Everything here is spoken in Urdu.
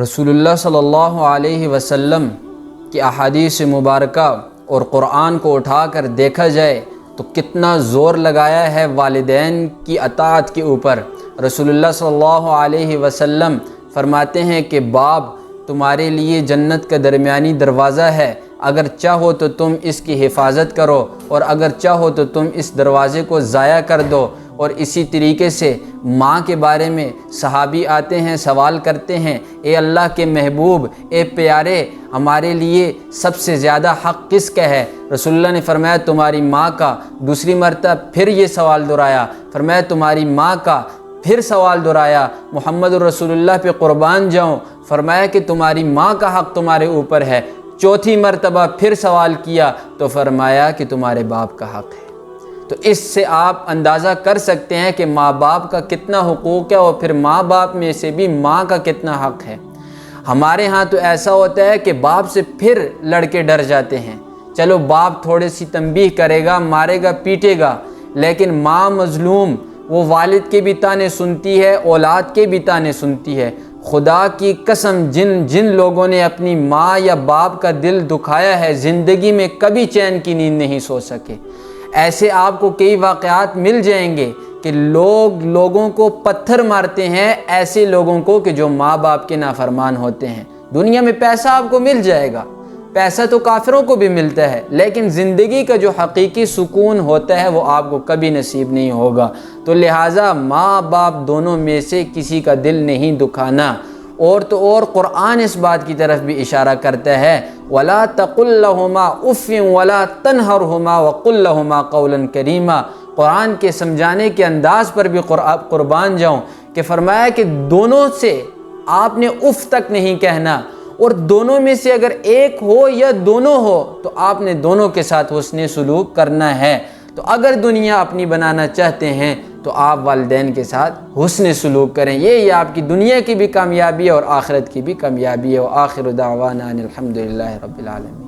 رسول اللہ صلی اللہ علیہ وسلم کی احادیث مبارکہ اور قرآن کو اٹھا کر دیکھا جائے تو کتنا زور لگایا ہے والدین کی اطاعت کے اوپر۔ رسول اللہ صلی اللہ علیہ وسلم فرماتے ہیں کہ باپ تمہارے لیے جنت کا درمیانی دروازہ ہے، اگر چاہو تو تم اس کی حفاظت کرو اور اگر چاہو تو تم اس دروازے کو ضائع کر دو۔ اور اسی طریقے سے ماں کے بارے میں صحابی آتے ہیں، سوال کرتے ہیں، اے اللہ کے محبوب، اے پیارے، ہمارے لیے سب سے زیادہ حق کس کا ہے؟ رسول اللہ نے فرمایا تمہاری ماں کا۔ دوسری مرتبہ پھر یہ سوال دہرایا، فرمایا تمہاری ماں کا۔ پھر سوال دہرایا، محمد رسول اللہ پہ قربان جاؤں، فرمایا کہ تمہاری ماں کا حق تمہارے اوپر ہے۔ چوتھی مرتبہ پھر سوال کیا تو فرمایا کہ تمہارے باپ کا حق ہے۔ تو اس سے آپ اندازہ کر سکتے ہیں کہ ماں باپ کا کتنا حقوق ہے اور پھر ماں باپ میں سے بھی ماں کا کتنا حق ہے۔ ہمارے ہاں تو ایسا ہوتا ہے کہ باپ سے پھر لڑکے ڈر جاتے ہیں، چلو باپ تھوڑی سی تنبیہ کرے گا، مارے گا، پیٹے گا، لیکن ماں مظلوم، وہ والد کے بھی تانے سنتی ہے، اولاد کے بھی تانے سنتی ہے۔ خدا کی قسم جن لوگوں نے اپنی ماں یا باپ کا دل دکھایا ہے، زندگی میں کبھی چین کی نیند نہیں سو سکے۔ ایسے آپ کو کئی واقعات مل جائیں گے کہ لوگوں کو پتھر مارتے ہیں، ایسے لوگوں کو کہ جو ماں باپ کے نافرمان ہوتے ہیں۔ دنیا میں پیسہ آپ کو مل جائے گا، پیسہ تو کافروں کو بھی ملتا ہے، لیکن زندگی کا جو حقیقی سکون ہوتا ہے وہ آپ کو کبھی نصیب نہیں ہوگا۔ تو لہٰذا ماں باپ دونوں میں سے کسی کا دل نہیں دکھانا۔ اور تو اور قرآن اس بات کی طرف بھی اشارہ کرتا ہے، وَلَا تَقُلْ لَهُمَا اُفٍّ وَلَا تَنْهَرْهُمَا وَقُلْ لَهُمَا قَوْلًا كَرِيمًا۔ قرآن کے سمجھانے کے انداز پر بھی قربان جاؤں کہ فرمایا کہ دونوں سے آپ نے اف تک نہیں کہنا، اور دونوں میں سے اگر ایک ہو یا دونوں ہو تو آپ نے دونوں کے ساتھ حسن سلوک کرنا ہے۔ تو اگر دنیا اپنی بنانا چاہتے ہیں تو آپ والدین کے ساتھ حسن سلوک کریں، یہ آپ کی دنیا کی بھی کامیابی ہے اور آخرت کی بھی کامیابی ہے۔ وآخر دعوانا ان الحمد للہ رب العالمین۔